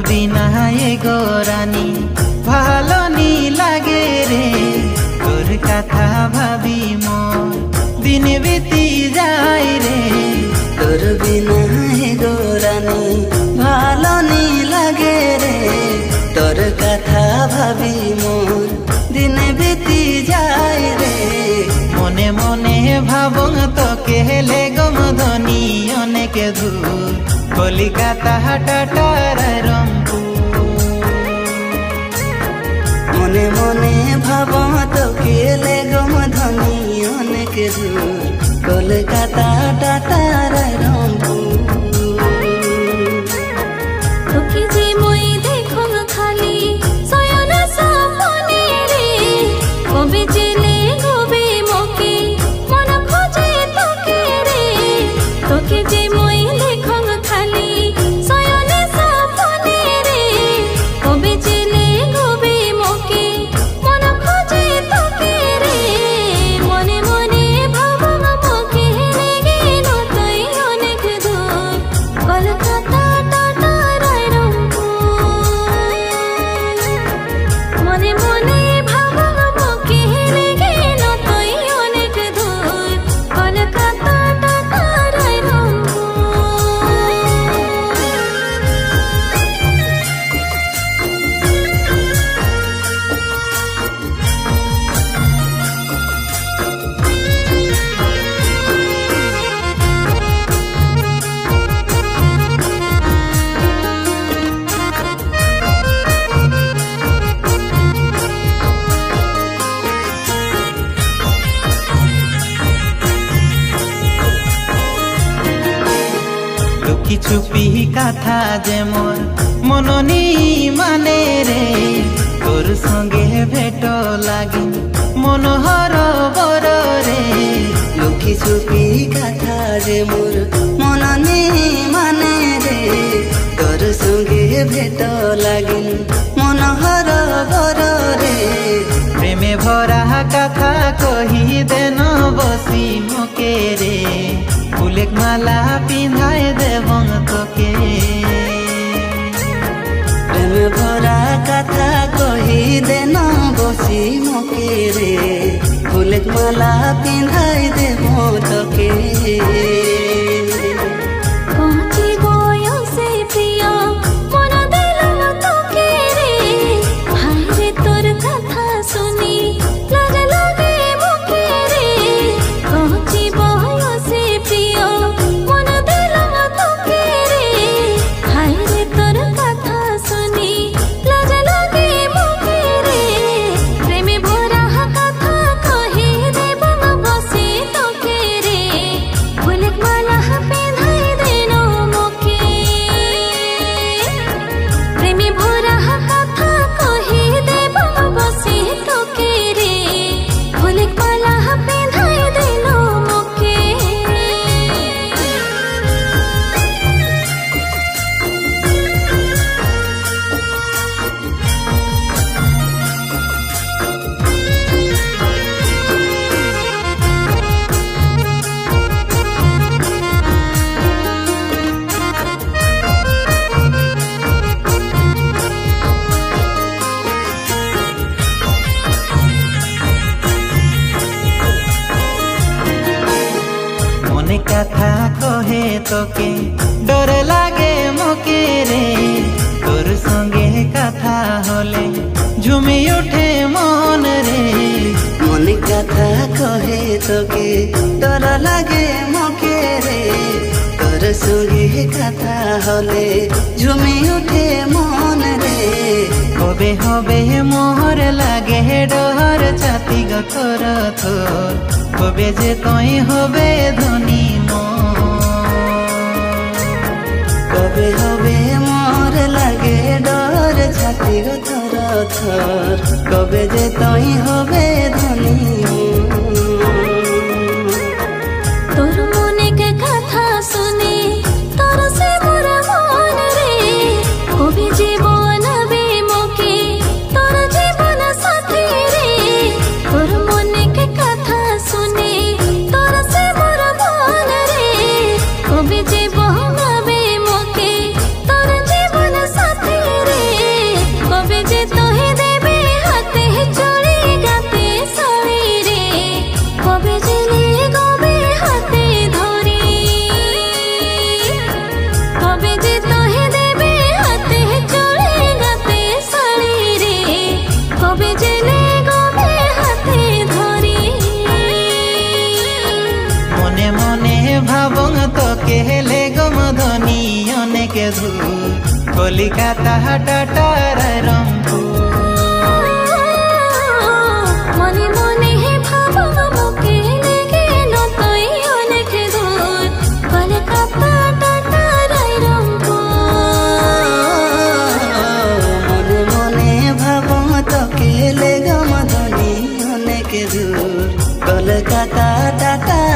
বিনা গো রানী ভালো নি লাগে রে, তোর কথা ভাবি মোর দিন বিতি যায় রে। তোর বিনা গো রানী ভালো নি লাগে রে, তোর কথা ভাবি মোর দিন বিতি যায় রে। মনে মনে ভাবং তোকে হেলে গমধনি অনেক দূর, কলিকাতা টাটার রংপুর। মনে মনে ভাব তোকে লে গমধনি অনেক দূর, কলকাতা টাটার রংপুর। তোকে যে মই দেখো খালি সয়ন সপনে রে, কবে জেলে গবে মকে মন খোঁজে তোকে রে। তোকে যে মই দেখো খালি সয়ন সপনে রে, কবে জেলে গবে মকে মন খোঁজে তোকে রে। মনে মনে ভাবো মকে লেগে নতই অনেক দূর, কলকাতা টাটার রংপুর। মনে মনে ভাবো মকে লেগে নতই অনেক দূর, কলকাতা টাটার রংপুর। লুকি চুপি কথা যে মোর মননি মানে রে, তোর সঙ্গে ভেট লাগে মনোহর বর রে। লুকি চুপি কথা যে মোর মননি মানে রে, তোর সঙ্গে ভেট লাগিল মনোহর বর রে। প্রেমে ভরা কথা কহি দেন বসি মোকে রে, ফুলেক মালা পিন্ধায় দেবং তোকে। প্রেম ভরা কথা কহি দেন বসি মোকে রে, ফুলেক মালা পিন্ধাই দেব তোকে। পৌঁছি বয়সে প্রিয় মন দিল তোকে রে, হায় রে তোর কথা শুনি লাজ লাগে মুখে রে। পৌঁছি বয়সে প্রিয় মন দিল তোকে রে, হায় রে তোর কথা শুনি লাজ লাগে মুখে রে। প্রেমে ভরা কথা কহি দেব বসে তোকে রে, ফুলেক মালা পিন্ধাই দেন মোকে। প্রেমে ভরা কথা কহি দেব বসে তোকে রে, ফুলেক মালা পিন্ধাই দেন মোকে। মনে কথা কহে তোকে ডর লাগে মোকে রে, তোর সঙ্গে কথা হলে ঝুমি ওঠে মন রে। মনে কথা কহে তোকে ডর লাগে মোকে রে, তোর সঙ্গে কথা হলে ঝুমি উঠে মন রে। কবে হবে মোহর লাগে ডর ছাতি গথর থর, কবে যে তুই হবে ধনী কবে হবে মোর লাগে ডর ছাতি গো থর থর, কবে যে তুই হবে ধনী। তোর মনেকে কথা শুনি তোর সে মোর মন রে, কবে যে বনাবে মোকে তোর জীবন সাথী রে। তোর মনেকে কথা শুনি তোর সে মোর মন রে, কবে যে বনাবে মোকে তোর জীবন সাথী মনে মনে ভাবং তোকে হেলে গমধনি অনেক দূর কলিকাতা টাটা রায়রংপুর মনে মনে ভাবো মুখে লেগে নতই অনেক দূর কলকাতা টাটা রায়রংপুর মনে মনে ভাবো তোকে লেগো মধুনি অনেক দূর কলকাতা টাটা